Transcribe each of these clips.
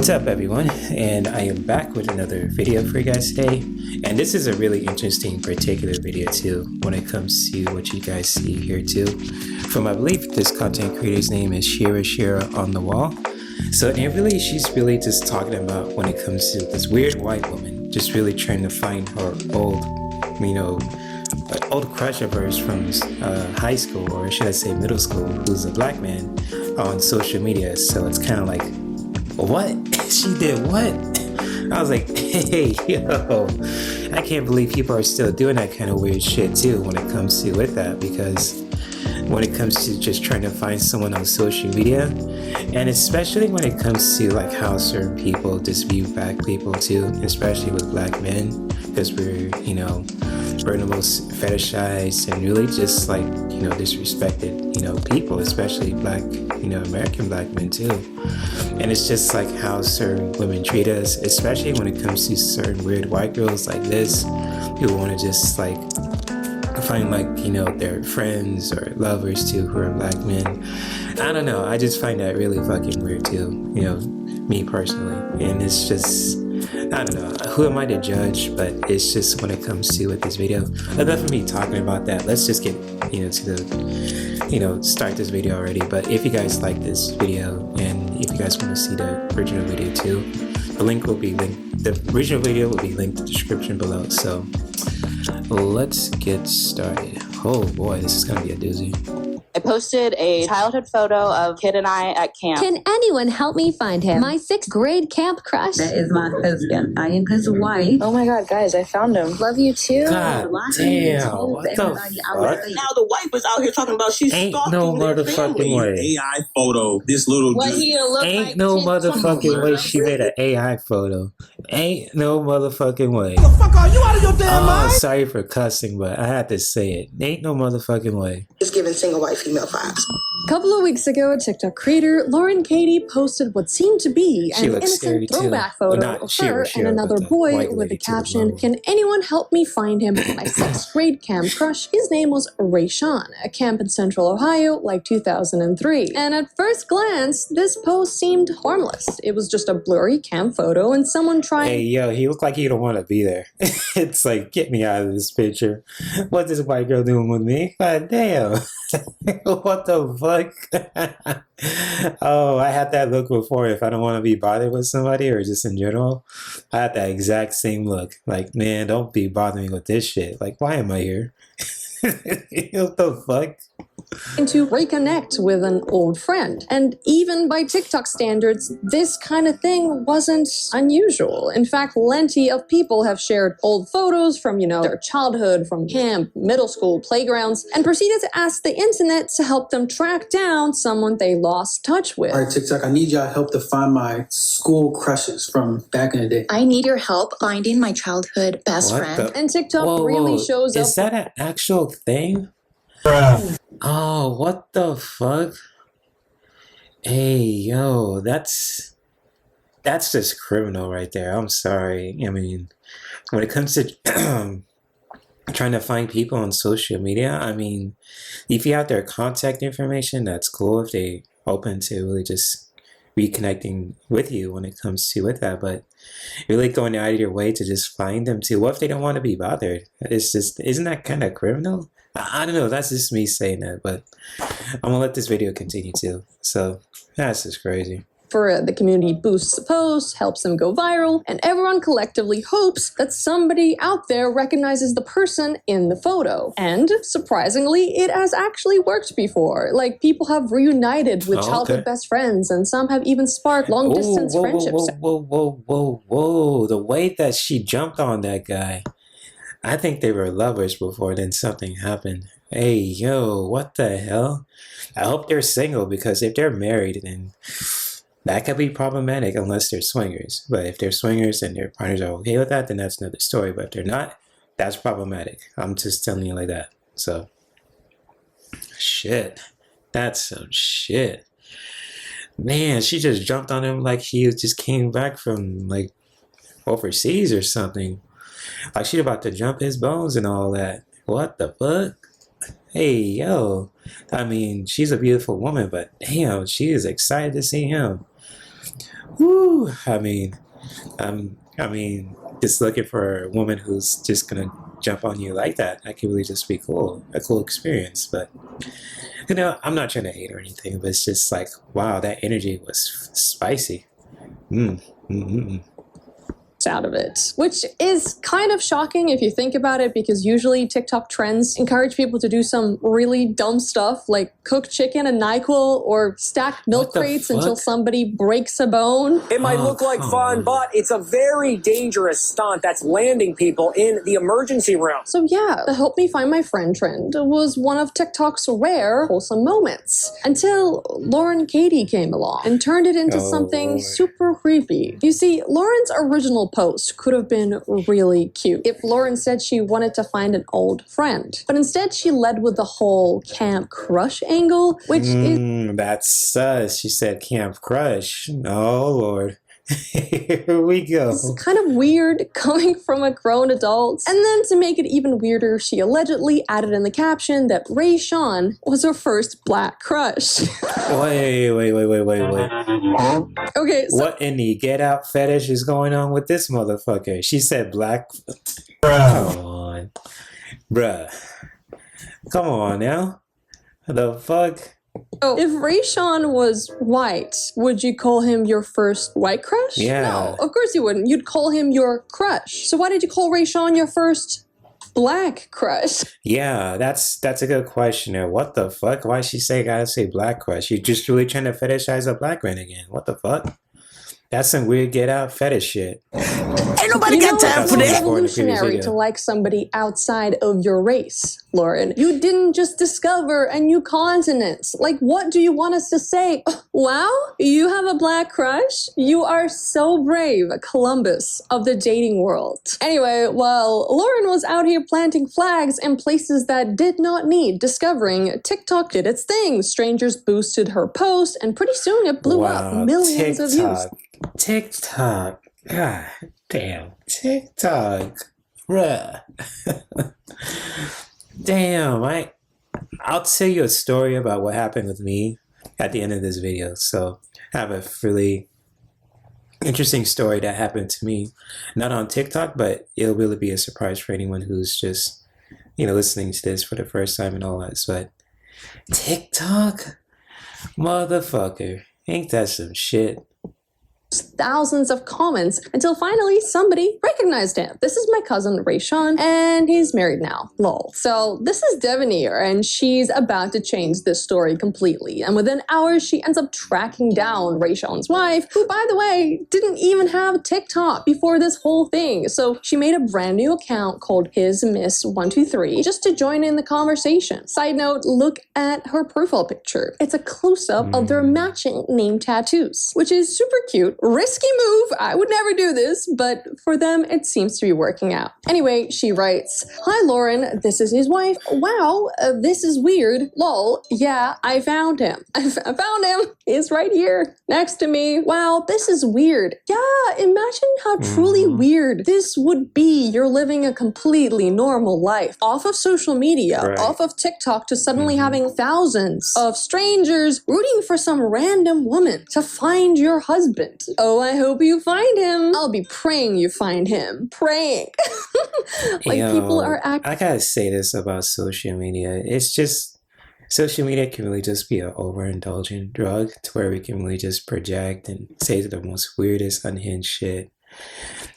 What's up everyone, and I am back with another video for you guys today, and this is a really interesting particular video too when it comes to what you guys see here too. From I believe this content creator's name is Shira on the Wall. So and she's really just talking about when it comes to this weird white woman just really trying to find her old crush of hers from high school, or should I say middle school, who's a black man on social media. So it's kind of like, what? She did what? I was like, hey, yo, I can't believe people are still doing that kind of weird shit too when it comes to with that, because when it comes to just trying to find someone on social media, and especially when it comes to like how certain people just view black people too, especially with black men, because we're the most fetishized and really just like disrespected people, especially black American black men too. And it's just like how certain women treat us, especially when it comes to certain weird white girls like this who want to just like find their friends or lovers too who are black men. I don't know, I just find that really fucking weird too, me personally. And it's just, I don't know, who am I to judge? But it's just when it comes to with this video, enough of me talking about that. Let's just get to the start this video already. But if you guys like this video and if you guys want to see the original video too, the original video will be linked in the description below. So let's get started. Oh boy, this is gonna be a doozy. I posted a childhood photo of Kid and I at camp. Can anyone help me find him? My 6th grade camp crush. That is my husband. I am his wife. Oh my god, guys, I found him. Love you too. God damn, what the fuck? Now the wife is out here talking about she's Ain't stalking no their motherfucking family. way. AI photo. This little What dude. he look Ain't like no 10, motherfucking way she made an AI photo. Ain't no motherfucking way. The fuck are you out of your damn mind? Sorry for cussing, but I had to say it. Ain't no motherfucking way. It's giving single white female vibes. A couple of weeks ago, a TikTok creator, Lauren Katie, posted what seemed to be She an looks scary, innocent too. throwback Well, photo not of Shira, her Shira, and but another the boy white with lady the to the caption, level. "Can anyone help me find him? My 6th grade camp crush." His name was Rayshawn, a camp in Central Ohio, like 2003. And at first glance, this post seemed harmless. It was just a blurry camp photo and someone trying... Hey, yo, he looked like he don't want to be there. It's like, get me out of this picture. What's this white girl doing with me? God damn. What the fuck? Oh, I had that look before. If I don't want to be bothered with somebody or just in general, I had that exact same look. Like, man, don't be bothering with this shit. Like, why am I here? What the fuck? to reconnect with an old friend. And even by TikTok standards, this kind of thing wasn't unusual. In fact, plenty of people have shared old photos from, their childhood, from camp, middle school, playgrounds, and proceeded to ask the internet to help them track down someone they lost touch with. All right, TikTok, I need y'all help to find my school crushes from back in the day. I need your help finding my childhood best friend. And TikTok really shows up. Is that an actual thing? Oh, what the fuck? Hey, yo, that's just criminal right there. I'm sorry. I mean, when it comes to trying to find people on social media, I mean, if you have their contact information, that's cool if they open to really just reconnecting with you when it comes to with that, but really going out of your way to just find them too. What if they don't want to be bothered? It's just, isn't that kind of criminal? I don't know, that's just me saying that, but I'm gonna let this video continue too. So that's just crazy. For the community boosts the post, helps them go viral, and everyone collectively hopes that somebody out there recognizes the person in the photo. And surprisingly, it has actually worked before. Like, people have reunited with childhood best friends, and some have even sparked long-distance friendships. Whoa. The way that she jumped on that guy, I think they were lovers before then something happened. Hey, yo, what the hell? I hope they're single, because if they're married, then that could be problematic unless they're swingers. But if they're swingers and their partners are okay with that, then that's another story. But if they're not, that's problematic. I'm just telling you like that. So, shit. That's some shit. Man, she just jumped on him like he just came back from, like, overseas or something. Like, she about to jump his bones and all that. What the fuck? Hey, yo. I mean, she's a beautiful woman, but damn, she is excited to see him. whoo, I mean, just looking for a woman who's just gonna jump on you like that. That could really just be cool, a cool experience. But I'm not trying to hate or anything, but it's just like, wow, that energy was spicy. Mm, mm, mm, mm. Out of it, which is kind of shocking if you think about it, because usually TikTok trends encourage people to do some really dumb stuff like cook chicken in NyQuil or stack milk crates until somebody breaks a bone. It might look like fun, but it's a very dangerous stunt that's landing people in the emergency room. So yeah, the help me find my friend trend was one of TikTok's rare wholesome moments until Lauren Katie came along and turned it into something super creepy. You see, Lauren's original post could have been really cute if Lauren said she wanted to find an old friend. But instead, she led with the whole camp crush angle, which is... That's sus. She said camp crush. Oh, Lord. Here we go. It's kind of weird coming from a grown adult. And then to make it even weirder, she allegedly added in the caption that Ray Sean was her first black crush. Wait. Okay, so... What in the get out fetish is going on with this motherfucker? She said black... Come on. Bruh. Come on now. The fuck? So if Ray Sean was white, would you call him your first white crush? Yeah. No, of course you wouldn't. You'd call him your crush. So why did you call Ray Sean your first black crush? Yeah, that's a good question there. What the fuck? Why she gotta say black crush? You just really trying to fetishize a black man again. What the fuck? That's some weird get out fetish shit. Ain't nobody got time for It's that. revolutionary to like somebody outside of your race, Lauren. You didn't just discover a new continent. Like, what do you want us to say? Wow, you have a black crush? You are so brave, Columbus of the dating world. Anyway, while Lauren was out here planting flags in places that did not need discovering, TikTok did its thing. Strangers boosted her post, and pretty soon it blew up millions of views. TikTok. God damn. TikTok. Bruh. Damn. I'll tell you a story about what happened with me at the end of this video. So I have a really interesting story that happened to me. Not on TikTok, but it'll really be a surprise for anyone who's just, listening to this for the first time and all that. But TikTok? Motherfucker. Ain't that some shit? Thousands of comments until finally somebody recognized him. This is my cousin Ray Sean, and he's married now. Lol. So this is Devin here, and she's about to change this story completely. And within hours, she ends up tracking down Ray Sean's wife, who, by the way, didn't even have TikTok before this whole thing. So she made a brand new account called His Miss 123 just to join in the conversation. Side note, look at her profile picture. It's a close-up of their matching name tattoos, which is super cute. Risky move, I would never do this, but for them, it seems to be working out. Anyway, she writes, "Hi Lauren, this is his wife. Wow, this is weird. Lol, yeah, I found him. I found him. He's right here, next to me. Wow, this is weird. Yeah, imagine how truly weird this would be. You're living a completely normal life, off of social media, off of TikTok, to suddenly having thousands of strangers rooting for some random woman to find your husband. Oh, I hope you find him. I'll be praying you find him. Praying." People are acting. I gotta say this about social media. It's just, social media can really just be an overindulgent drug to where we can really just project and say the most weirdest, unhinged shit.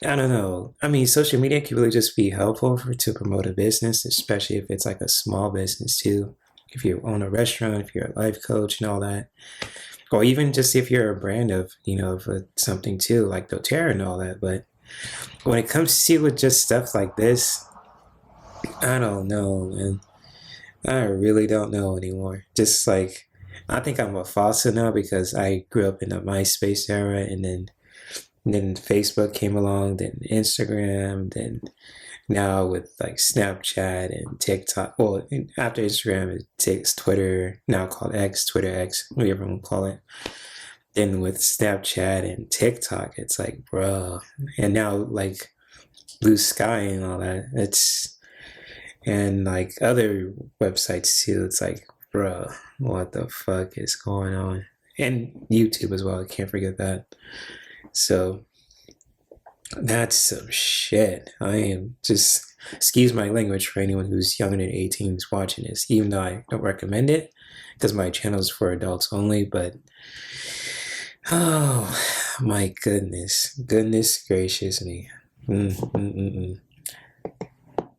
I don't know. I mean, social media can really just be helpful to promote a business, especially if it's like a small business too. If you own a restaurant, if you're a life coach and all that. Or even just if you're a brand of, of something too, like doTERRA and all that. But when it comes to with just stuff like this, I don't know, man. I really don't know anymore. Just like, I think I'm a fossil now because I grew up in the MySpace era, and then Facebook came along, then Instagram, then now with like Snapchat and TikTok. Well, after Instagram, it takes Twitter, now called X, Twitter X, whatever you want to call it. Then with Snapchat and TikTok, it's like, bro. And now like Blue Sky and all that. And like other websites too. It's like, bro, what the fuck is going on? And YouTube as well. I can't forget that. So that's some shit. I am just, excuse my language for anyone who's younger than 18 who's watching this, even though I don't recommend it because my channel is for adults only. But oh my goodness gracious me.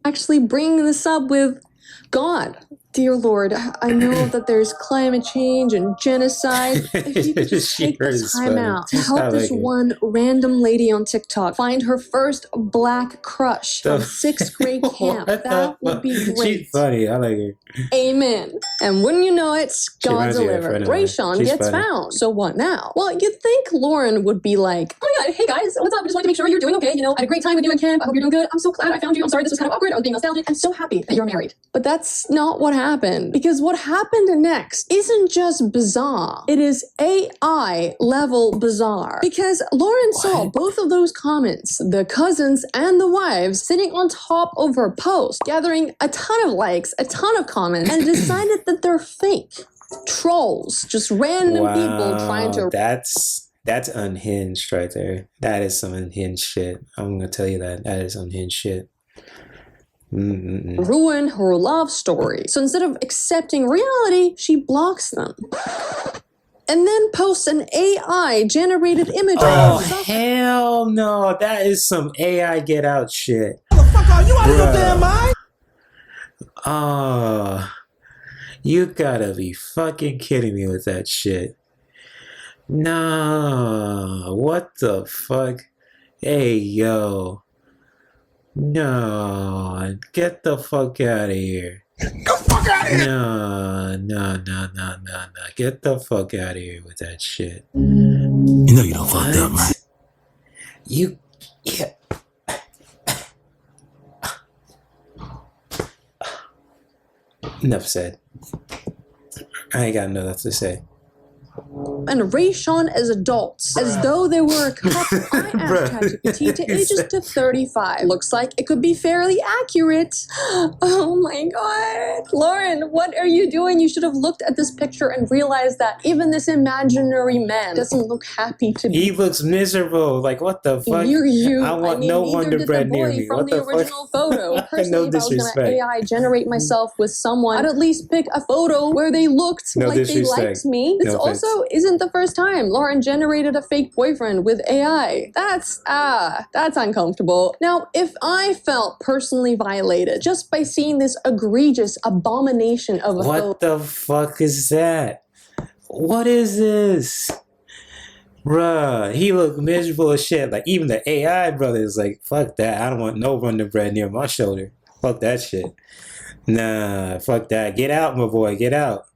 Actually bringing this up with God. Dear Lord, I know that there's climate change and genocide. If you could just take the time out to help this one random lady on TikTok find her first black crush from 6th grade camp, that would be great. She's funny. I like her. Amen. And wouldn't you know it, God delivered. Rayshawn gets found. So what now? Well, you'd think Lauren would be like, oh my God, hey guys, what's up? I just wanted to make sure you're doing okay. You know, I had a great time with you in camp. I hope you're doing good. I'm so glad I found you. I'm sorry this was kind of awkward. I was being nostalgic. I'm so happy that you're married. But that's not what happened. Because what happened next isn't just bizarre. It is AI level bizarre. Because Lauren saw both of those comments, the cousins and the wives, sitting on top of her post, gathering a ton of likes, a ton of comments, and decided that they're fake. Trolls. Just random people trying to... That's unhinged right there. That is some unhinged shit. I'm gonna tell you that. That is unhinged shit. Ruin her love story. So instead of accepting reality, she blocks them. And then posts an AI-generated image. Oh, hell no. That is some AI get out shit. What the fuck are you out of your damn mind? Oh, you gotta be fucking kidding me with that shit. No, what the fuck? Hey, yo. No, get the fuck out of here. Get the fuck out of here! No. Get the fuck out of here with that shit. You know you don't fucked up, right? Yeah. Enough said. I ain't got nothing to say. And Rayshawn as adults, as though they were a couple. I asked ChatGPT to age us to 35. Looks like it could be fairly accurate. Oh my God. Lauren, what are you doing? You should have looked at this picture and realized that even this imaginary man doesn't look happy to be. He looks miserable. Like, what the fuck? I want no Wonder Bread near me. From the original photo. Personally, if I was going to AI generate myself with someone, I'd at least pick a photo where they looked like they liked me. This also isn't the first time Lauren generated a fake boyfriend with AI. That's uncomfortable. Now, if I felt personally violated just by seeing this egregious abomination of a photo. What the fuck is that? What is this? Bruh, he looked miserable as shit. Like, even the AI brother is like, fuck that. I don't want no Wonder Bread near my shoulder. Fuck that shit. Nah, fuck that. Get out, my boy. Get out.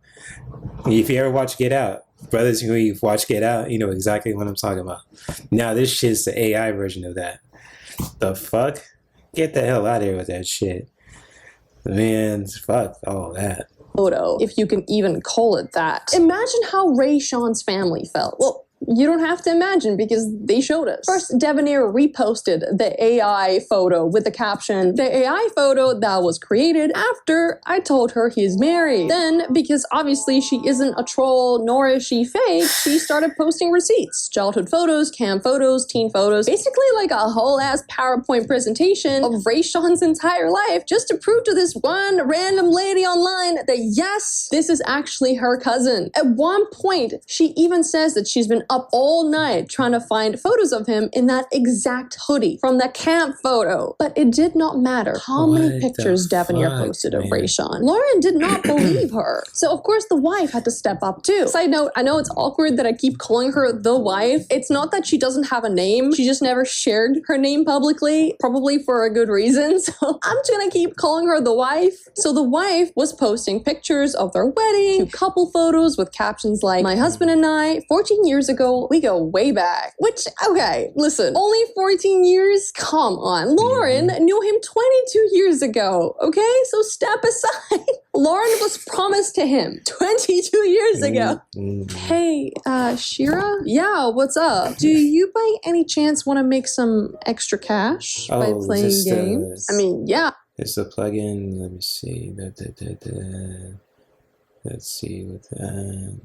If you ever watch Get Out, brothers who you've watched Get Out, you know exactly what I'm talking about. Now this shit's the AI version of that. The fuck? Get the hell out of here with that shit. Man, fuck all that. Photo, if you can even call it that. Imagine how Rayshawn's family felt. Well, you don't have to imagine because they showed us. First, Debonair reposted the AI photo with the caption, the AI photo that was created after I told her he's married. Then, because obviously she isn't a troll nor is she fake, she started posting receipts. Childhood photos, camp photos, teen photos, basically like a whole ass PowerPoint presentation of Rayshawn's entire life just to prove to this one random lady online that yes, this is actually her cousin. At one point, she even says that she's been up all night trying to find photos of him in that exact hoodie from the camp photo. But it did not matter how many pictures Debonair posted of Rayshawn. Lauren did not believe her. So of course the wife had to step up too. Side note, I know it's awkward that I keep calling her the wife. It's not that she doesn't have a name. She just never shared her name publicly, probably for a good reason. So I'm just gonna keep calling her the wife. So the wife was posting pictures of their wedding, cute couple photos with captions like, my husband and I, 14 years ago, we go way back. Which, okay, listen, only 14 years? Come on. Lauren knew him 22 years ago, okay? So step aside. Lauren was promised to him 22 years ago. Hey, Shira? Yeah, what's up? Do you by any chance want to make some extra cash by playing games? I mean, yeah. It's a plugin. Let me see. Let's see what that.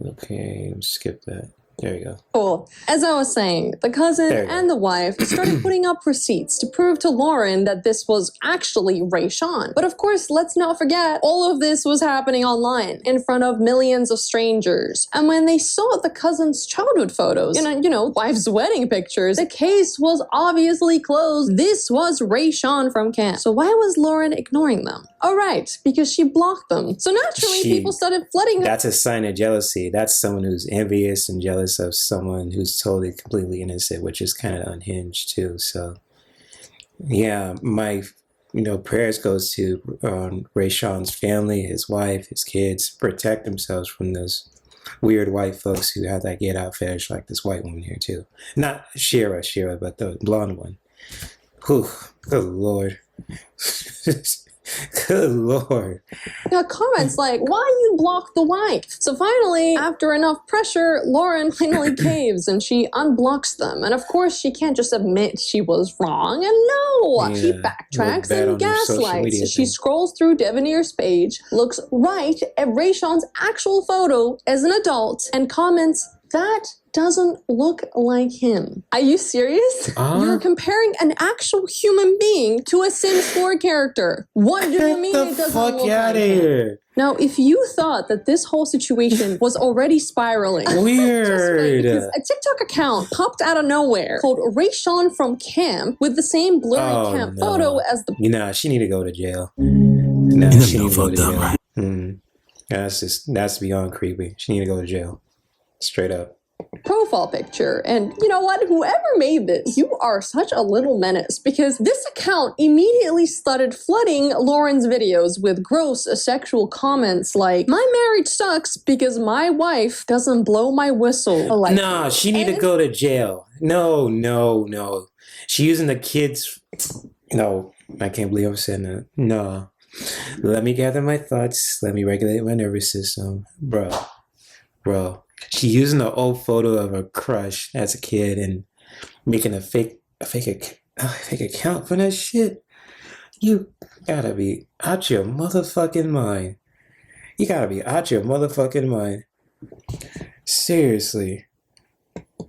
Okay, skip that. There you go. Cool. As I was saying, the cousin and the wife started putting up receipts to prove to Lauren that this was actually Rayshawn. But of course, let's not forget, all of this was happening online in front of millions of strangers. And when they saw the cousin's childhood photos, you know, wife's wedding pictures, the case was obviously closed. This was Rayshawn from camp. So why was Lauren ignoring them? Oh, right, because she blocked them. So naturally, people started flooding her. That's a sign of jealousy. That's someone who's envious and jealous of someone who's totally, completely innocent, which is kind of unhinged too. So, yeah, my, prayers goes to Rayshawn's family, his wife, his kids. Protect themselves from those weird white folks who have that get out fetish like this white woman here too. Not Shira, but the blonde one. Whew, good Lord. Good Lord. Comments like, why you block the wife? So finally, after enough pressure, Lauren finally caves and she unblocks them. And of course, she can't just admit she was wrong. And no, she backtracks and gaslights. She scrolls through Devenir's page, looks right at Rayshawn's actual photo as an adult, and comments, that doesn't look like him. Are you serious? You're comparing an actual human being to a Sims 4 character. What do you mean it doesn't look like him? Now, if you thought that this whole situation was already spiraling, weird. Because a TikTok account popped out of nowhere called Rayshawn from camp with the same blurry camp photo as the. She need to go to jail. No, she need to go to jail. That's beyond creepy. She need to go to jail. Straight up. Profile picture. And you know what? Whoever made this, you are such a little menace, because this account immediately started flooding Lauren's videos with gross sexual comments like, my marriage sucks because my wife doesn't blow my whistle. Nah, she need to go to jail. No. She using the kids. No, I can't believe I'm saying that. No. Let me gather my thoughts. Let me regulate my nervous system. Bro. She using the old photo of her crush as a kid and making a fake account for that shit. You gotta be out your motherfucking mind. Seriously.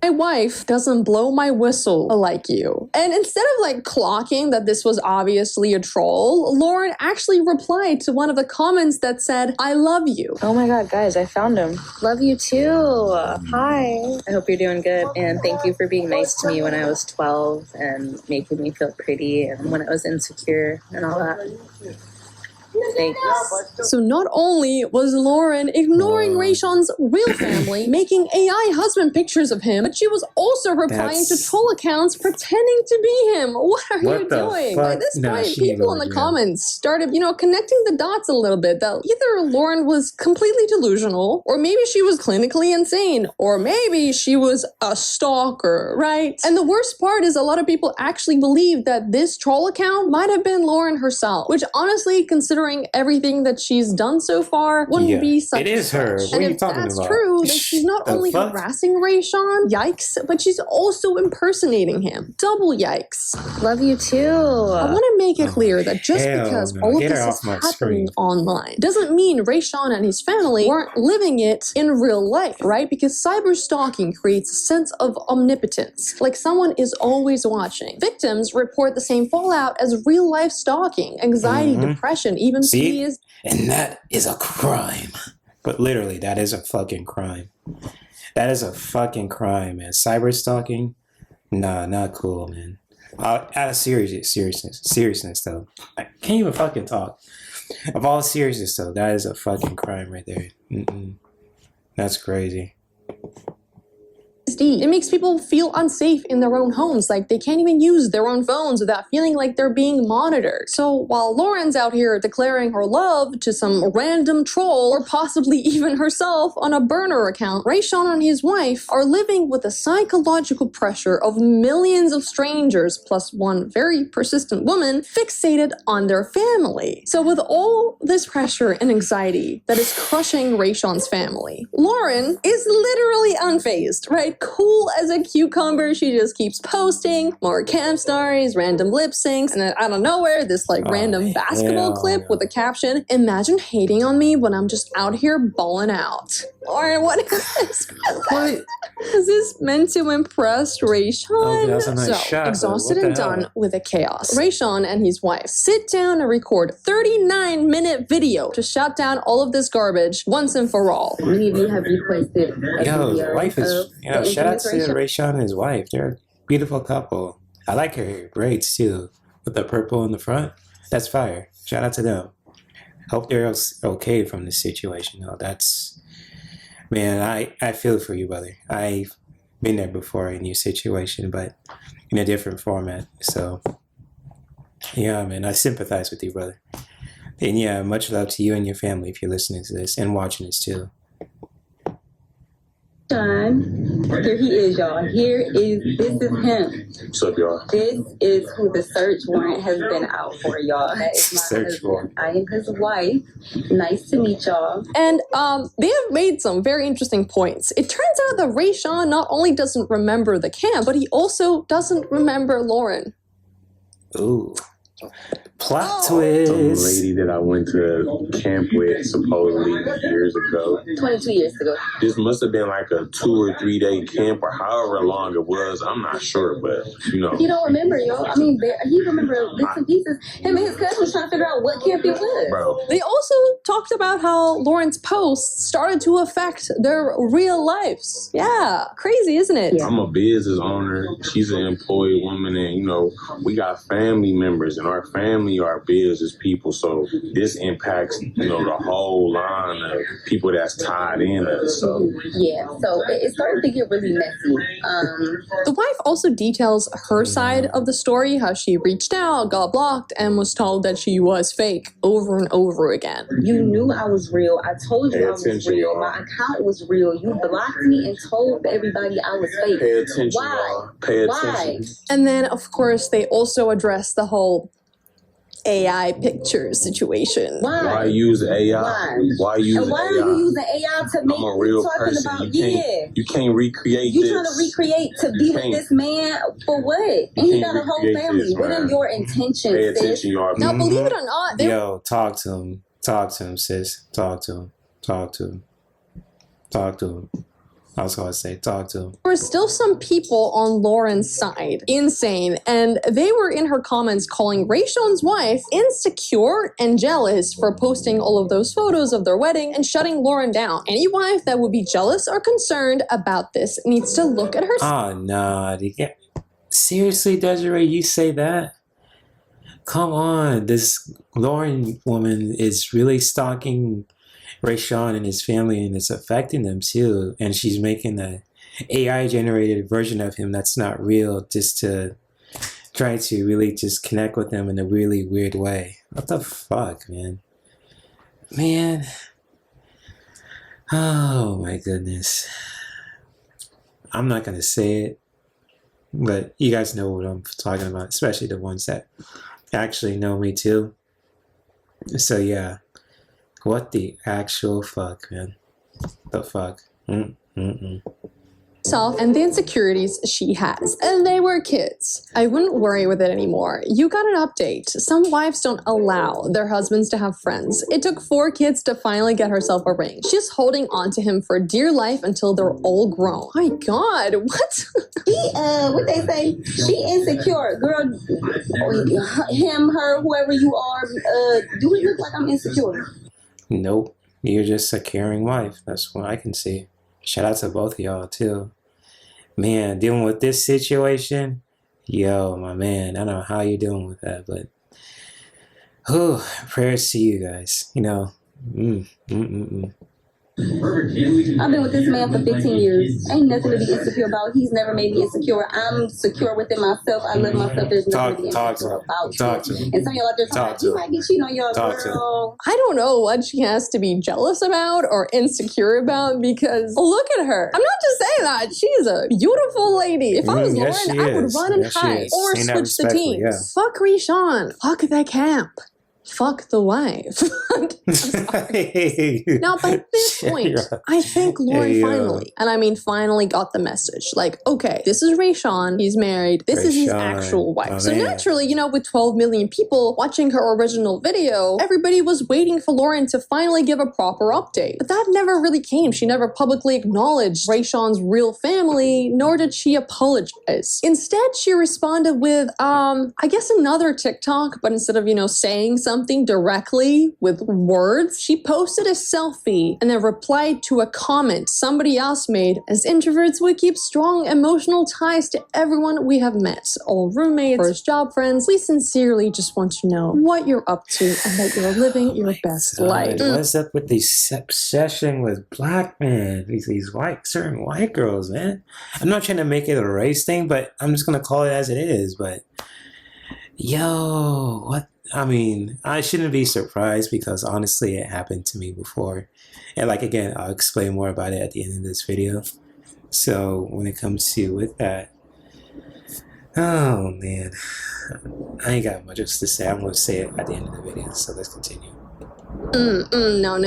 My wife doesn't blow my whistle like you. And instead of clocking that this was obviously a troll, Lauren actually replied to one of the comments that said, I love you. Oh my god, guys, I found him. Love you too. Hi. I hope you're doing good, and thank you for being nice to me when I was 12 and making me feel pretty and when I was insecure and all that. Thanks. So not only was Lauren ignoring Rayshawn's real family, making AI husband pictures of him, but she was also replying to troll accounts pretending to be him. What are you doing? By this point, people in the comments started, connecting the dots a little bit that either Lauren was completely delusional, or maybe she was clinically insane, or maybe she was a stalker, right? And the worst part is a lot of people actually believe that this troll account might have been Lauren herself, which honestly, considering everything that she's done so far, wouldn't be such. It is her. What and are you if talking that's about? true, then she's not only harassing Rayshawn, yikes, but she's also impersonating him. Double yikes. Love you too. I want to make it clear that just because all of this is happening online doesn't mean Rayshawn and his family weren't living it in real life, right? Because cyber stalking creates a sense of omnipotence, like someone is always watching. Victims report the same fallout as real life stalking, anxiety, depression, even fears. And that is a crime. But literally, that is a fucking crime. That is a fucking crime, man. Cyber stalking? Nah, not cool, man. Out of seriousness, though. I can't even fucking talk. Of all seriousness, though, that is a fucking crime right there. That's crazy. It makes people feel unsafe in their own homes, like they can't even use their own phones without feeling like they're being monitored. So while Lauren's out here declaring her love to some random troll, or possibly even herself on a burner account, Rayshawn and his wife are living with the psychological pressure of millions of strangers, plus one very persistent woman, fixated on their family. So with all this pressure and anxiety that is crushing Rayshawn's family, Lauren is literally unfazed, right? cool as a cucumber. She just keeps posting more camp stories, random lip syncs, and then out of nowhere, this like random basketball clip with a caption, "Imagine hating on me when I'm just out here balling out." Or what is this? What? Is this meant to impress Rayshawn? Oh, that's a nice so, shot, exhausted what the and done hell? with the chaos, Rayshawn and his wife sit down and record 39-minute video to shut down all of this garbage once and for all. Many of you have requested a Yo, video the wife is, of you know, the shout out to infamous Rayshawn and his wife. They're a beautiful couple. I like her braids too, with the purple in the front. That's fire. Shout out to them. Hope they're okay from this situation. No, that's, man, I feel for you, brother. I've been there before in your situation, but in a different format. So, yeah, man, I sympathize with you, brother. And yeah, much love to you and your family if you're listening to this and watching this too. Sean. Here he is, y'all. This is him. What's up, y'all? This is who the search warrant has been out for, y'all. That is my Search husband. warrant. I am his wife. Nice to meet y'all. And they have made some very interesting points. It turns out that Rayshawn not only doesn't remember the camp, but he also doesn't remember Lauren. Ooh. Plot Some twist. lady that I went to camp with supposedly years ago. 22 years ago. This must have been like a 2 or 3 day camp or however long it was. I'm not sure, but you know. He don't remember, yo. I mean, he remember bits and pieces. Him and his cousin was trying to figure out what camp it was. Bro. They also talked about how Lauren's posts started to affect their real lives. Yeah, crazy, isn't it? Yeah. I'm a business owner. She's an employed woman, and you know, we got family members, and our family are business people. So this impacts, you know, the whole line of people that's tied in us. So Yeah, so it started to get really messy. The wife also details her side of the story, how she reached out, got blocked, and was told that she was fake over and over again. You knew I was real. I told you Pay I was attention, real. y'all. My account was real. You blocked me and told everybody I was fake. pay attention, Why? y'all. Pay Why? attention. And then, of course, they also address the whole AI picture situation. Why? Why use AI? Why use And why AI? are you using AI to make I'm a real talking person. about You can't recreate You this. trying to recreate to be with can't. this man for what? And he can't got a whole recreate family. this, What are man. your intentions, Pay sis? attention, y'all. Now, believe it or not, there Yo, talk to him. Talk to him, sis. Talk to him. Talk to him. Talk to him. I was gonna say, talk to him. were still some people on Lauren's side. Insane. And they were in her comments calling Rayshawn's wife insecure and jealous for posting all of those photos of their wedding and shutting Lauren down. Any wife that would be jealous or concerned about this needs to look at her. Oh, no. Seriously, Desiree, you say that? Come on. This Lauren woman is really stalking Rayshawn and his family, and it's affecting them too. And she's making an AI-generated version of him that's not real just to try to really just connect with them in a really weird way. What the fuck, man? Man. Oh, my goodness. I'm not going to say it, but you guys know what I'm talking about, especially the ones that actually know me too. So yeah, what the actual fuck, man? The fuck? Herself and the insecurities she has. And they were kids. I wouldn't worry with it anymore. You got an update. Some wives don't allow their husbands to have friends. It took 4 kids to finally get herself a ring. She's holding on to him for dear life until they're all grown. My God, what? What they say? She insecure, girl. Him, her, whoever you are. Do we look like I'm insecure? Nope. You're just a caring wife. That's what I can see. Shout out to both of y'all too. Man, dealing with this situation, yo, my man, I don't know how you're dealing with that, but prayers to you guys. You know, I've been with this man for 15 years. Ain't nothing to be insecure about. He's never made me insecure. I'm secure within myself. I love myself. There's nothing to be insecure about. Talk to him. And some of y'all out there talking, you might be cheating on your girl. I don't know what she has to be jealous about or insecure about, because look at her. I'm not just saying that. She's a beautiful lady. If I was yes, Lauren, I would is. run and Yes, she hide is. or Saying that switch the respectfully, team. yeah. Fuck Rayshawn. Fuck the camp. Fuck the wife. Now, by this point, I think Lauren finally, and I mean finally, got the message. Like, okay, this is Rayshawn. He's married. This is his actual wife. So naturally, you know, with 12 million people watching her original video, everybody was waiting for Lauren to finally give a proper update. But that never really came. She never publicly acknowledged Rayshawn's real family, nor did she apologize. Instead, she responded with, I guess another TikTok, but instead of, you know, saying something directly with words, she posted a selfie and then replied to a comment somebody else made. As introverts, we keep strong emotional ties to everyone we have met. All roommates, first job friends. We sincerely just want to know what you're up to and that you're living your best life. What's up with this obsession with black men? These certain white girls, man. I'm not trying to make it a race thing, but I'm just gonna call it as it is. But yo, what? I mean, I shouldn't be surprised because honestly, it happened to me before. And like, again, I'll explain more about it at the end of this video. So when it comes to with that, oh man, I ain't got much else to say. I'm going to say it at the end of the video. So let's continue. No.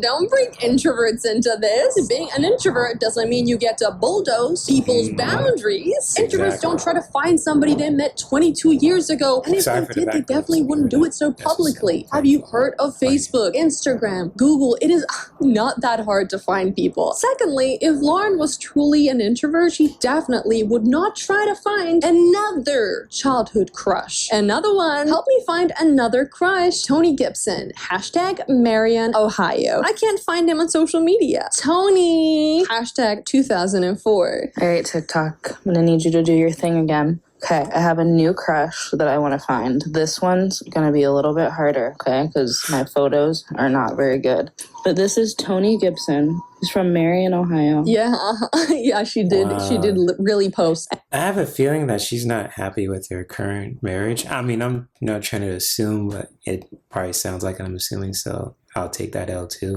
Don't bring introverts into this. Being an introvert doesn't mean you get to bulldoze people's boundaries. Introverts don't try to find somebody they met 22 years ago, and if they did, they definitely wouldn't do it so publicly. Have you heard of Facebook, Instagram, Google? It is not that hard to find people. Secondly, if Lauren was truly an introvert, she definitely would not try to find another childhood crush. Another one. Help me find another crush. Tony Gibson. Hashtag Marion, Ohio. I can't find him on social media. Tony. Hashtag 2004. All right, TikTok. I'm gonna need you to do your thing again. Okay, I have a new crush that I want to find. This one's gonna be a little bit harder, okay? Because my photos are not very good. But this is Tony Gibson. He's from Marion, Ohio. Yeah, she did. Wow. She did really post. I have a feeling that she's not happy with her current marriage. I mean, I'm not trying to assume, but it probably sounds like I'm assuming, so I'll take that L too.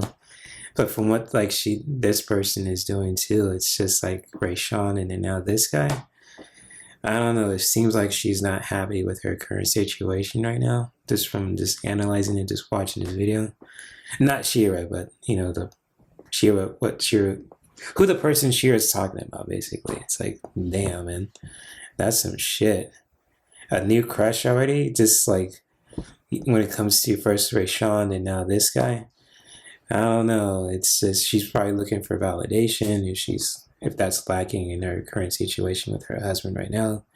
But from what like this person is doing too, it's just like Rayshawn and then now this guy. I don't know. It seems like she's not happy with her current situation right now. Just from just analyzing and just watching this video. Not Shira, but you know who the person Shira's talking about. Basically, it's like, damn, man, that's some shit. A new crush already. Just like when it comes to first Rayshawn and now this guy. I don't know. It's just she's probably looking for validation. If that's lacking in her current situation with her husband right now.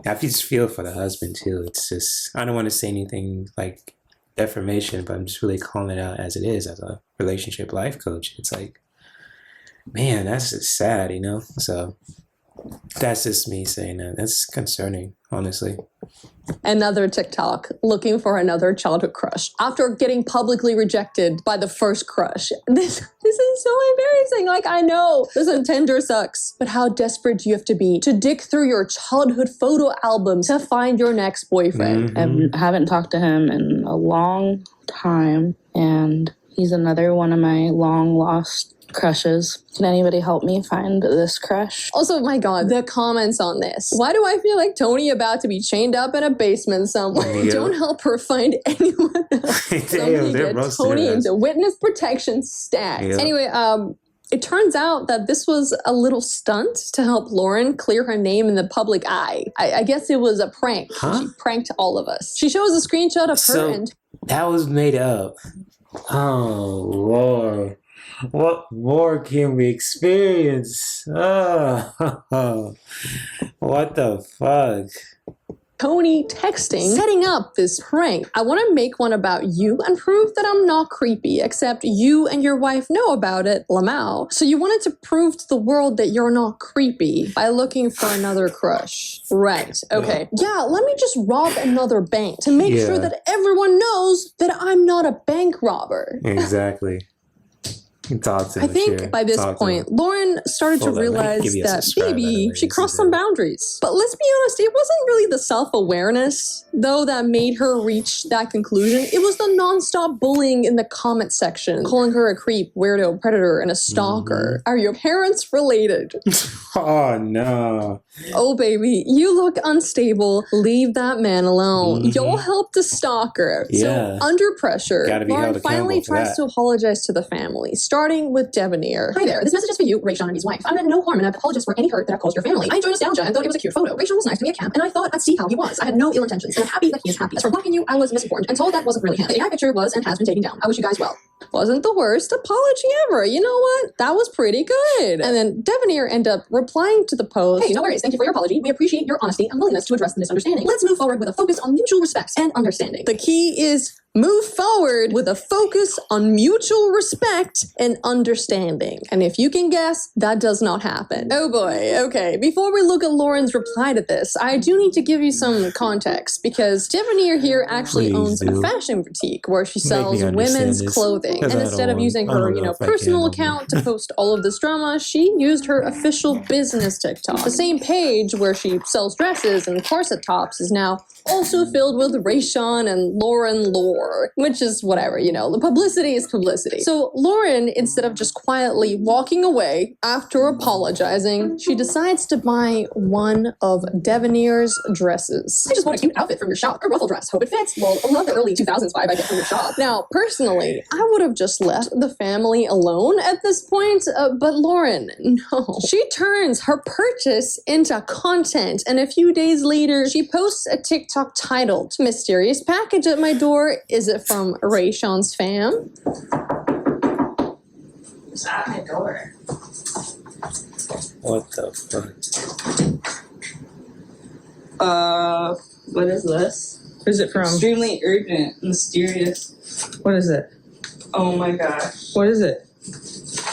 I just feel for the husband too. It's just, I don't want to say anything like defamation, but I'm just really calling it out as it is as a relationship life coach. It's like, man, that's just sad, you know? So that's just me saying that. That's concerning, honestly. Another TikTok looking for another childhood crush after getting publicly rejected by the first crush. This is so embarrassing. Like, I know, listen, Tinder sucks, but how desperate do you have to be to dig through your childhood photo album to find your next boyfriend? I haven't talked to him in a long time, and he's another one of my long lost crushes. Can anybody help me find this crush? Also, my God, the comments on this. Why do I feel like Tony about to be chained up in a basement somewhere? Yeah. Don't help her find anyone else. Somebody get Tony into witness protection stat. Yeah. Anyway, it turns out that this was a little stunt to help Lauren clear her name in the public eye. I guess it was a prank. Huh? She pranked all of us. She shows a screenshot of her and... That was made up. Oh, Lord. What more can we experience? Oh, what the fuck? Tony texting, setting up this prank. I want to make one about you and prove that I'm not creepy, except you and your wife know about it, Lamau. So you wanted to prove to the world that you're not creepy by looking for another crush. Right, okay. Yeah, let me just rob another bank to make sure that everyone knows that I'm not a bank robber. Exactly. Talk to I him, think sure. by this Talk to point, him. Lauren started to Hold on, let me realize give you a that subscribe, by the maybe way. she This crossed is some it. boundaries. But let's be honest, it wasn't really the self-awareness, though, that made her reach that conclusion. It was the non-stop bullying in the comment section, calling her a creep, weirdo, predator, and a stalker. Are your parents related? Oh, no. Oh, baby, you look unstable. Leave that man alone. You'll help the stalker. Yeah. So, under pressure, Gotta be Lauren held finally accountable for tries that. to apologize to the family, starting with Devanir. Hi there, this message is for you, Rayshon and his wife. I meant no harm and I apologize for any hurt that I caused your family. I enjoyed nostalgia and thought it was a cute photo. Rayshon was nice to me at camp and I thought I'd see how he was. I had no ill intentions and I'm happy that he is happy. As for blocking you, I was misinformed and told that wasn't really him. The AI picture was and has been taken down. I wish you guys well. Wasn't the worst apology ever. You know what? That was pretty good. And then Devanir ended up replying to the post. Hey, no worries. Thank you for your apology. We appreciate your honesty and willingness to address the misunderstanding. Let's move forward with a focus on mutual respect and understanding. The key is move forward with a focus on mutual respect and understanding. And if you can guess, that does not happen. Oh boy, okay. Before we look at Lauren's reply to this, I do need to give you some context because Devanir here actually owns a fashion boutique where she sells women's clothing. And instead of using her, personal account to post all of this drama, she used her official business TikTok. The same page where she sells dresses and corset tops is now also filled with Rayshon and Lauren lore, which is whatever, the publicity is publicity. So Lauren, instead of just quietly walking away after apologizing, she decides to buy one of Devanir's dresses. I just want a cute outfit from your shop, a ruffle dress, hope it fits. Well, I love the early 2000s vibe I get from your shop. Now, personally, I would have just left the family alone at this point, but Lauren, no. She turns her purchase into content, and a few days later, she posts a TikTok titled, "Mysterious package at my door. Is it from Rayshon's fam?" It's at my door. What the fuck? What is this? Who's it from? Extremely urgent, mysterious. What is it? Oh my gosh. What is it?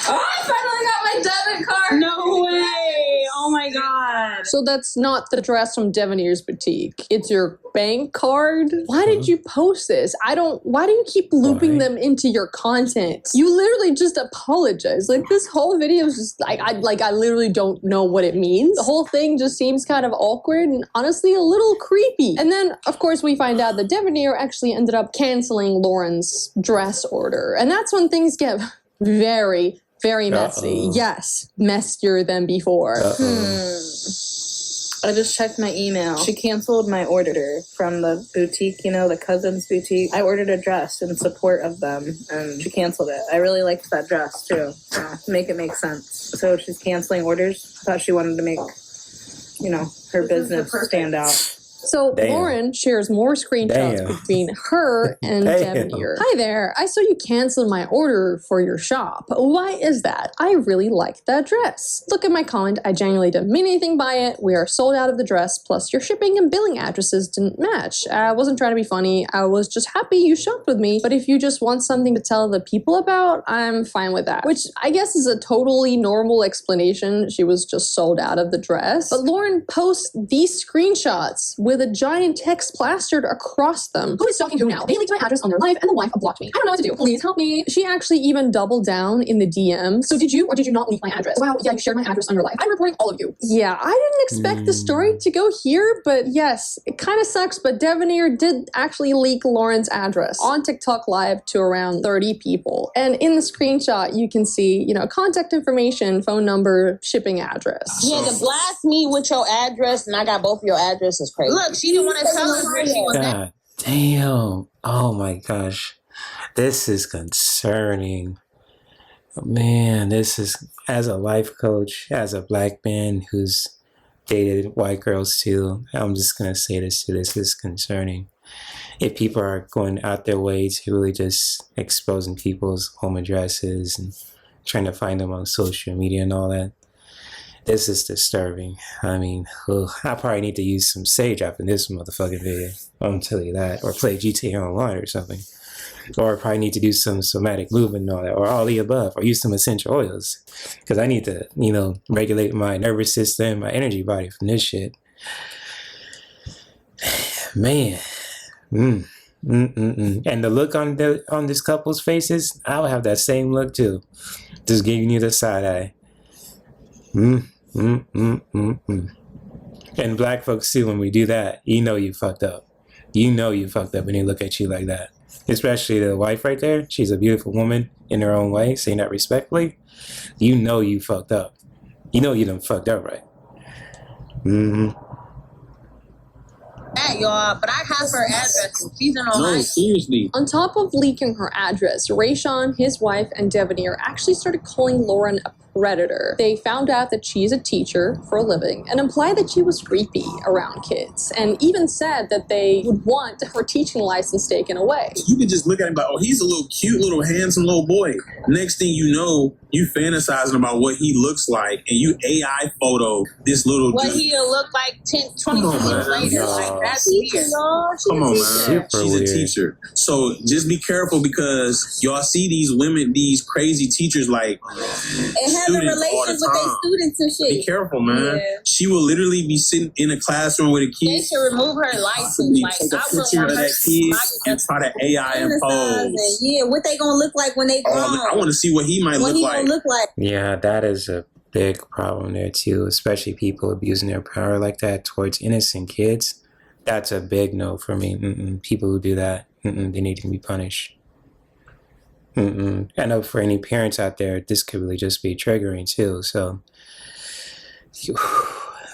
Oh, I finally got my debit card! No way! Oh my god. So that's not the dress from Devanir's boutique. It's your bank card? Why did you post this? Why do you keep looping them into your content? You literally just apologize. Like, this whole video is just I literally don't know what it means. The whole thing just seems kind of awkward and honestly a little creepy. And then, of course, we find out that Devanir actually ended up canceling Lauren's dress order. And that's when things get very, very messy. Yes, messier than before. I just checked my email. She canceled my order from the boutique, the cousin's boutique. I ordered a dress in support of them, and she canceled it. I really liked that dress, too. To make it make sense. So she's canceling orders. I thought she wanted to make, her business stand out. So Lauren shares more screenshots between her and Devanir. Hi there, I saw you canceled my order for your shop. Why is that? I really like that dress. Look at my comment, I genuinely didn't mean anything by it. We are sold out of the dress, plus your shipping and billing addresses didn't match. I wasn't trying to be funny, I was just happy you shopped with me, but if you just want something to tell the people about, I'm fine with that. Which I guess is a totally normal explanation. She was just sold out of the dress. But Lauren posts these screenshots with a giant text plastered across them. Who is stalking who now? They leaked my address on their live and the wife blocked me. I don't know what to do. Please help me. She actually even doubled down in the DM. So did you or did you not leak my address? Wow, yeah, you shared my address on your live. I'm reporting all of you. Yeah, I didn't expect the story to go here, but yes, it kind of sucks, but Devanir did actually leak Lauren's address on TikTok Live to around 30 people. And in the screenshot, you can see, contact information, phone number, shipping address. Yeah, to blast me with your address and I got both of your addresses crazy. Look, she didn't want to tell us where she was at. God damn. Oh my gosh. This is concerning. Man, this is, as a life coach, as a black man who's dated white girls too, I'm just going to say this too. This is concerning. If people are going out their way to really just exposing people's home addresses and trying to find them on social media and all that, this is disturbing. I mean, I probably need to use some sage up in this motherfucking video. I'm telling you that. Or play GTA Online or something. Or I probably need to do some somatic movement and all that. Or all the above. Or use some essential oils. Because I need to, regulate my nervous system, my energy body from this shit. Man. And the look on this couple's faces, I would have that same look too. Just giving you the side eye. And black folks too, when we do that, you know you fucked up. You know you fucked up when they look at you like that. Especially the wife right there. She's a beautiful woman in her own way, saying that respectfully. You know you fucked up. You know you done fucked up, right? That, y'all, but I have her address. She's in Ohio. No, seriously. On top of leaking her address, Rayshawn, his wife, and Devanir actually started calling Lauren a predator. They found out that she's a teacher for a living and implied that she was creepy around kids, and even said that they would want her teaching license taken away. You can just look at him like, oh, he's a little cute, little handsome little boy. Next thing you know, you fantasizing about what he looks like, and you AI photo this little what dude. he'll look like 20 years later. Like, that's weird. Come on, man. She's a teacher. So just be careful, because y'all see these women, these crazy teachers, like, and having relations with their students and shit. Be careful, man. Yeah. She will literally be sitting in a classroom with a kid. They should remove her license. Like, take a picture of that kid and try to AI impose. Yeah, what they gonna look like when they grown? I want to see what he might look like. Yeah, that is a big problem there too, especially people abusing their power like that towards innocent kids. That's a big no for me. People who do that, they need to be punished. I know for any parents out there, this could really just be triggering too. So,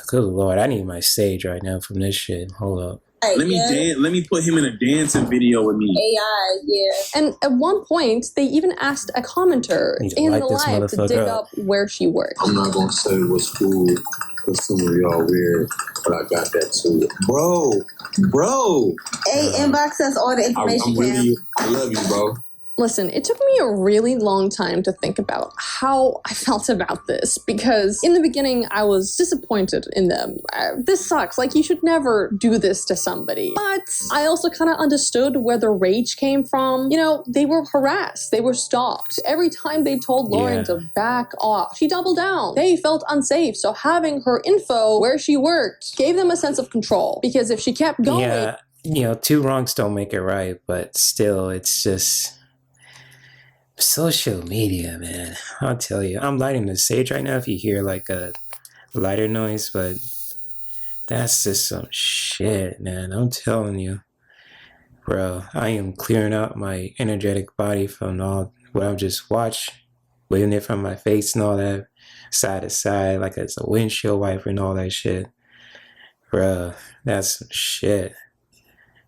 good Lord, I need my sage right now from this shit. Hold up. Let me put him in a dancing video with me. AI, yeah. And at one point, they even asked a commenter in the live to dig up where she worked. I'm not gonna say what school, because some of y'all weird, but I got that too. Bro. Hey, inbox us all the information. I love you, bro. Listen, it took me a really long time to think about how I felt about this, because in the beginning I was disappointed in them. This sucks. Like, you should never do this to somebody. But I also kind of understood where the rage came from. You know, they were harassed. They were stalked. Every time they told Lauren to back off, she doubled down. They felt unsafe. So having her info where she worked gave them a sense of control, because if she kept going... Yeah, you know, two wrongs don't make it right, but still, it's just... social media, man. I'll tell you. I'm lighting the sage right now if you hear like a lighter noise, but that's just some shit, man. I'm telling you. Bro, I am clearing out my energetic body from all what I've just watched, waving it from my face and all that, side to side, like it's a windshield wiper and all that shit. Bro, that's some shit.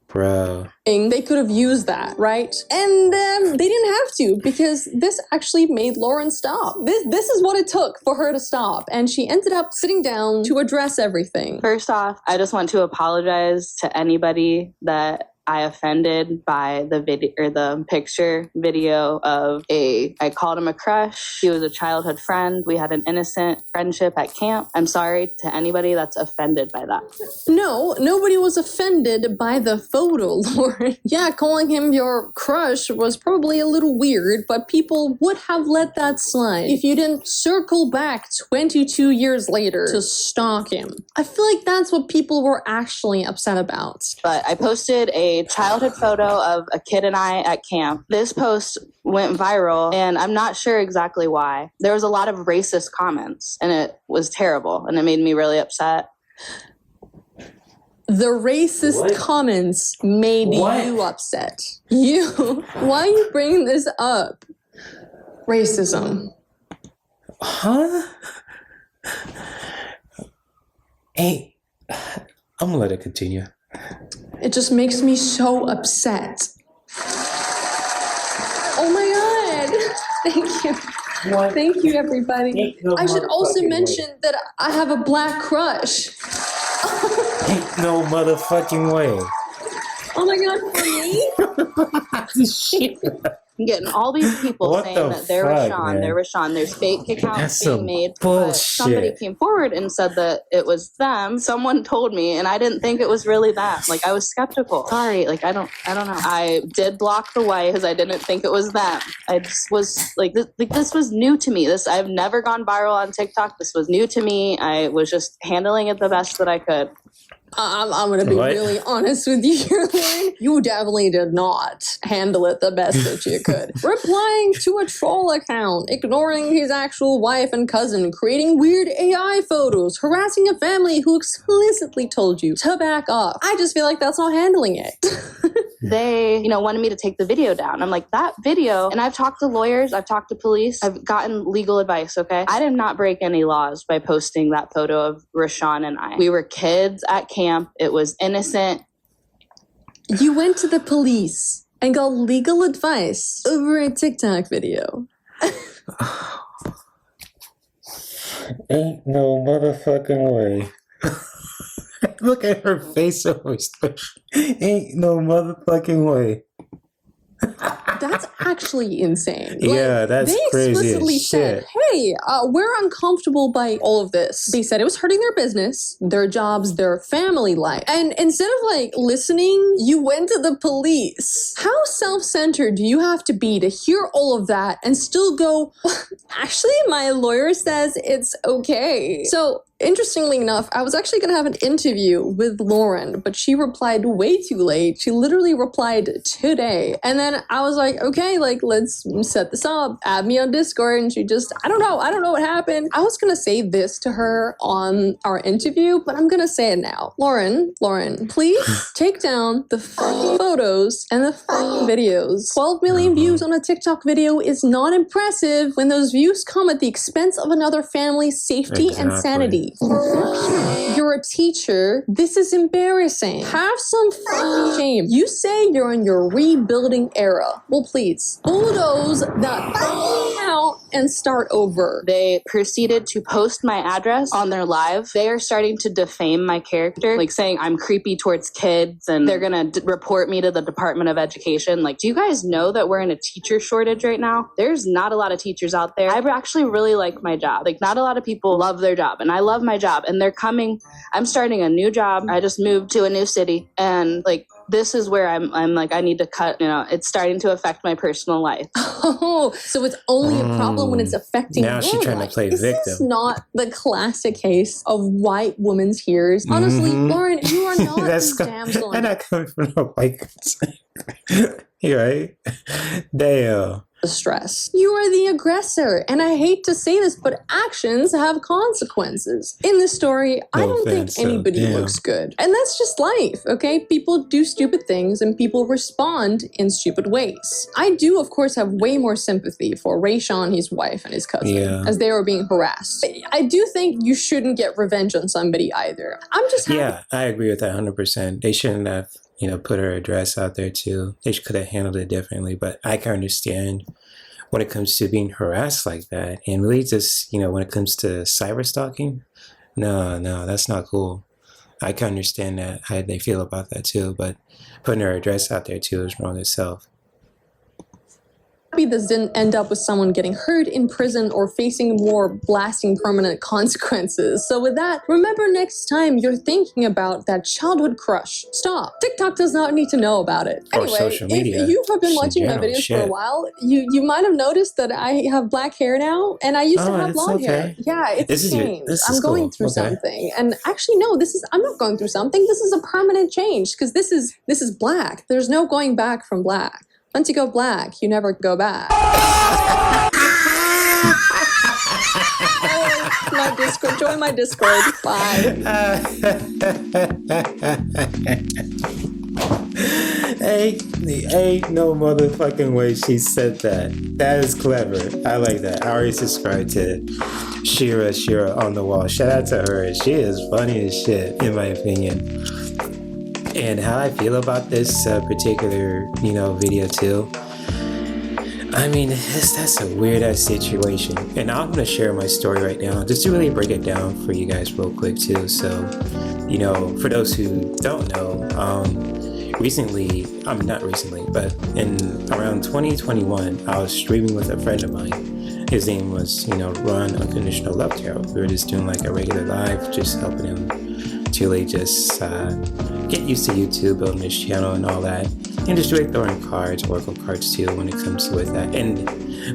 Bro. They could have used that, right? And they didn't have to, because this actually made Lauren stop. This is what it took for her to stop. And she ended up sitting down to address everything. First off, I just want to apologize to anybody that I offended by the video or the picture video of I called him a crush. He was a childhood friend. We had an innocent friendship at camp. I'm sorry to anybody that's offended by that. No, nobody was offended by the photo, Lauren. Yeah, calling him your crush was probably a little weird, but people would have let that slide if you didn't circle back 22 years later to stalk him. I feel like that's what people were actually upset about. But I posted a childhood photo of a kid and I at camp. This post went viral, and I'm not sure exactly why. There was a lot of racist comments, and it was terrible, and it made me really upset. The racist comments made you upset. Why are you bringing this up? Racism. Huh? Hey, I'm gonna let it continue. It just makes me so upset. Oh my god! Thank you. What? Thank you, everybody. I should also mention that I have a black crush. Ain't no motherfucking way. Oh my god, for me? Shit. I'm getting all these people saying that they're Rashawn. There's fake accounts being made. But somebody came forward and said that it was them. Someone told me, and I didn't think it was really them. Like, I was skeptical. Sorry, like I don't know. I did block the wife because I didn't think it was them. I just was like, this was new to me. I've never gone viral on TikTok. This was new to me. I was just handling it the best that I could. I'm gonna be really honest with you here, Lauren. You definitely did not handle it the best that you could. Replying to a troll account, ignoring his actual wife and cousin, creating weird AI photos, harassing a family who explicitly told you to back off. I just feel like that's not handling it. They, wanted me to take the video down. I'm like, that video, and I've talked to lawyers, I've talked to police, I've gotten legal advice, okay? I did not break any laws by posting that photo of Rashawn and I. We were kids at camp. It was innocent. You went to the police and got legal advice over a TikTok video. Ain't no motherfucking way. Look at her face always. Ain't no motherfucking way. That's actually insane. Yeah, that's crazy. They explicitly said, hey, we're uncomfortable by all of this. They said it was hurting their business, their jobs, their family life. And instead of listening, you went to the police. How self-centered do you have to be to hear all of that and still go, actually, my lawyer says it's okay. So interestingly enough, I was actually going to have an interview with Lauren, but she replied way too late. She literally replied today. And then I was like, okay, let's set this up. Add me on Discord. And she just, I don't know what happened. I was going to say this to her on our interview, but I'm going to say it now. Lauren, please take down the fucking photos and the fucking videos. 12 million views on a TikTok video is not impressive when those views come at the expense of another family's safety and sanity. You're a teacher. This is embarrassing. Have some fucking shame. You say you're in your rebuilding era. Well, please, bulldoze that out and start over. They proceeded to post my address on their live. They are starting to defame my character, saying I'm creepy towards kids, and they're gonna report me to the Department of Education. Do you guys know that we're in a teacher shortage right now? There's not a lot of teachers out there. I actually really like my job. Not a lot of people love their job, and I love my job, and they're coming. I'm starting a new job. I just moved to a new city, and this is where I'm I need to cut. It's starting to affect my personal life. Oh, so it's only a problem when it's affecting now she's trying to play victim. This is not the classic case of white woman's hears. Honestly, Lauren, you are not this damsel. I'm not coming from a white person. You're right. Damn. Stress. You are the aggressor, and I hate to say this, but actions have consequences. In this story, I don't think anybody looks good. And that's just life, okay? People do stupid things, and people respond in stupid ways. I do, of course, have way more sympathy for Rashawn, his wife, and his cousin, as they were being harassed. I do think you shouldn't get revenge on somebody either. I'm just happy. Yeah, I agree with that 100%. They shouldn't have put her address out there too. They could have handled it differently, but I can understand when it comes to being harassed like that. And really just, when it comes to cyber stalking, no, that's not cool. I can understand that, how they feel about that too, but putting her address out there too is wrong itself. This didn't end up with someone getting hurt in prison or facing more lasting permanent consequences. So with that, remember next time you're thinking about that childhood crush, stop. TikTok does not need to know about it. Anyway, social media, if you have been watching my videos for a while, you might have noticed that I have black hair now, and I used to have blonde hair. Yeah, it's changed. I'm going through something. And actually, no, I'm not going through something. This is a permanent change, because this is black. There's no going back from black. Once you go black, you never go back. My Discord, join my Discord. Bye. Ain't no motherfucking way she said that. That is clever. I like that. I already subscribed to Shira on the wall. Shout out to her. She is funny as shit, in my opinion. And how I feel about this particular, video too. I mean, that's a weird ass situation. And I'm gonna share my story right now, just to really break it down for you guys real quick too. So, for those who don't know, not recently, but in around 2021, I was streaming with a friend of mine. His name was, Ron Unconditional Love Tarot. We were just doing a regular live, just helping him to really just get used to YouTube, building his channel and all that, and just really throwing cards, oracle cards too, when it comes to that. And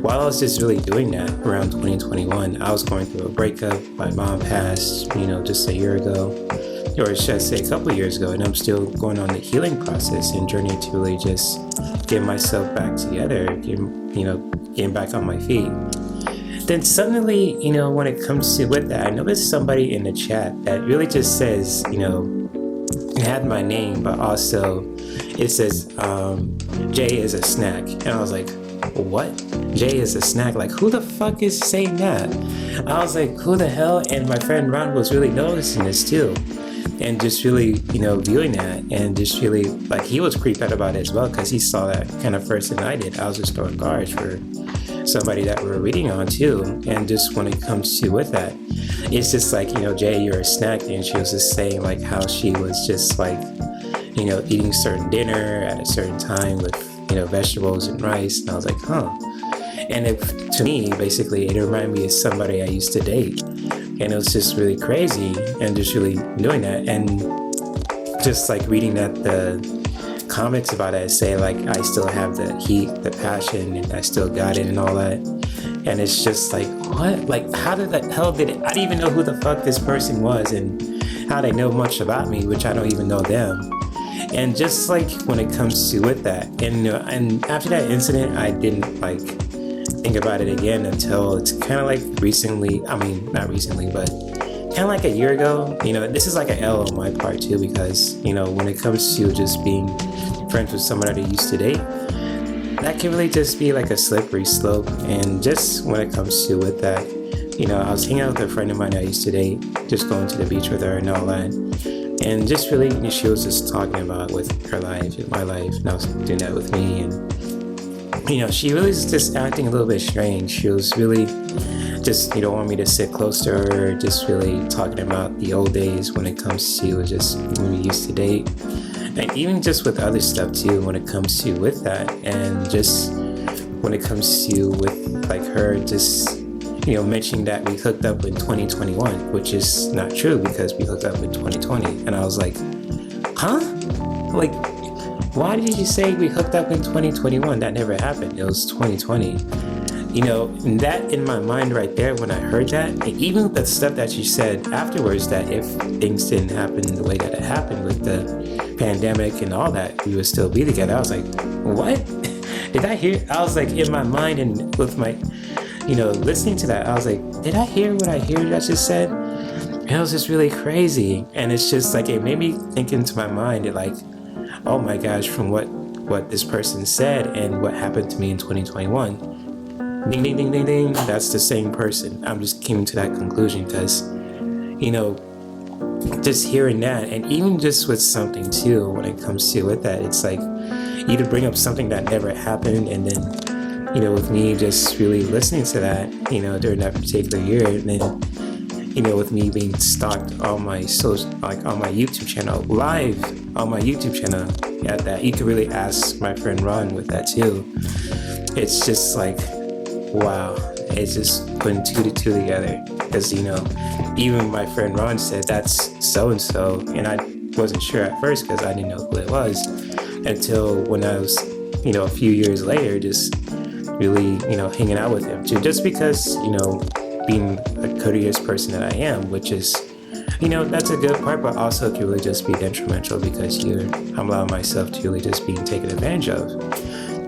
while I was just really doing that around 2021, I was going through a breakup. My mom passed, just a year ago. or should I say a couple years ago, and I'm still going on the healing process and journey to really just get myself back together, getting back on my feet. Then suddenly, when it comes to with that, I noticed somebody in the chat that really just says, it had my name, but also it says, Jay is a snack. And I was like, what? Jay is a snack? Like, who the fuck is saying that? I was like, who the hell? And my friend Ron was really noticing this too. And just really, viewing that, and just really, like, he was creeped out about it as well, because he saw that kind of first than I did. I was just throwing cards for somebody that we're reading on too. And just when it comes to with that, it's just like, Jay, you're a snack. And she was just saying like how she was just like, eating certain dinner at a certain time with, vegetables and rice. And I was like, huh. And to me, basically, it reminded me of somebody I used to date. And it was just really crazy, and just really doing that. And just like reading that, the comments about it say like, I still have the heat, the passion, and I still got it and all that. And it's just like, what? Like, how did the hell did it? I didn't even know who the fuck this person was and how they know much about me, which I don't even know them. And just like when it comes to with that, and after that incident, I didn't like think about it again until it's kind of like recently. I mean, not recently, but kind of like a year ago. This is like an L on my part too, because when it comes to just being friends with someone that I used to date, that can really just be like a slippery slope. And just when it comes to with that, I was hanging out with a friend of mine I used to date, just going to the beach with her and all that. And just really, she was just talking about with her life and my life, and I was doing that with me. And, she really was just acting a little bit strange. She was really just, want me to sit close to her, just really talking about the old days when it comes to just when we used to date. And even just with other stuff too, when it comes to with that. And just when it comes to with like her just, mentioning that we hooked up in 2021, which is not true because we hooked up in 2020. And I was like, huh? Like, why did you say we hooked up in 2021? That never happened. It was 2020. And that in my mind right there, when I heard that, and even the stuff that you said afterwards, that if things didn't happen the way that it happened with the pandemic and all that, we would still be together. I was like, what? Did I hear? I was like, in my mind and with my, listening to that, I was like, did I hear what I just said? And it was just really crazy. And it's just like, it made me think into my mind, it like, oh my gosh, from what this person said and what happened to me in 2021, ding, ding, ding, ding, ding, that's the same person. I'm just came to that conclusion because, just hearing that, and even just with something too, when it comes to with that, it's like, you to bring up something that never happened, and then, with me just really listening to that, during that particular year, and then, with me being stalked on my on my YouTube channel, live on my YouTube channel, at that, you could really ask my friend Ron with that too. It's just like, wow, it's just putting two to two together, because, even my friend Ron said that's so-and-so, and I wasn't sure at first because I didn't know who it was until when I was, a few years later, just really, hanging out with him too, just because, being a courteous person that I am, which is, that's a good part, but also it can really just be detrimental because I'm allowing myself to really just being taken advantage of.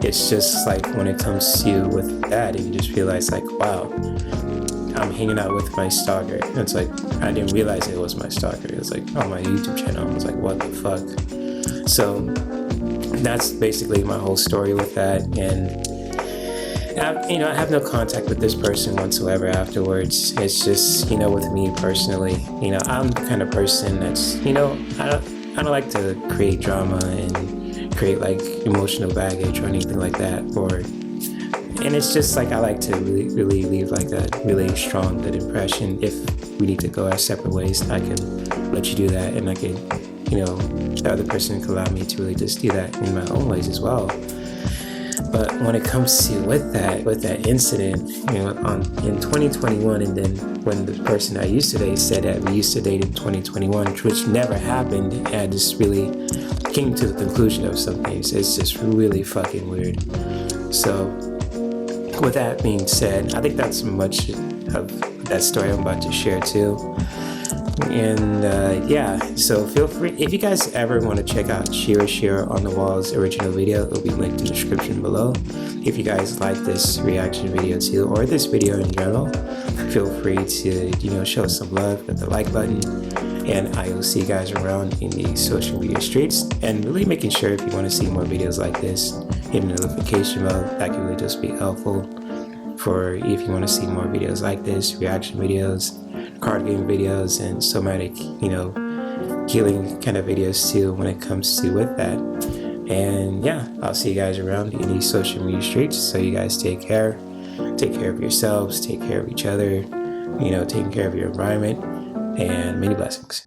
It's just like when it comes to with that, and you just realize like, wow, I'm hanging out with my stalker. It's like, I didn't realize it was my stalker. It was like on my YouTube channel. I was like, what the fuck? So that's basically my whole story with that. And I have no contact with this person whatsoever afterwards. It's just, with me personally, I'm the kind of person that's, I don't like to create drama and create like emotional baggage or anything like that. And it's just like, I like to really leave like a really strong, good impression. If we need to go our separate ways, I can let you do that. And I can, the other person can allow me to really just do that in my own ways as well. But when it comes to with that incident, in 2021, and then when the person I used to date said that we used to date in 2021, which never happened, I just really came to the conclusion of some things. It's just really fucking weird. So with that being said, I think that's much of that story I'm about to share too. And yeah, so feel free, if you guys ever want to check out Shira on the Wall's original video, it'll be linked in the description below. If you guys like this reaction video too, or this video in general, feel free to, you know, show some love with the like button. And I will see you guys around in the social media streets. And really making sure, if you want to see more videos like this, hit the notification bell. That can really just be helpful for if you want to see more videos like this, reaction videos, card game videos, and somatic, you know, healing kind of videos too when it comes to with that. And yeah, I'll see you guys around in these social media streets. So you guys take care of yourselves, take care of each other, you know, taking care of your environment, and many blessings.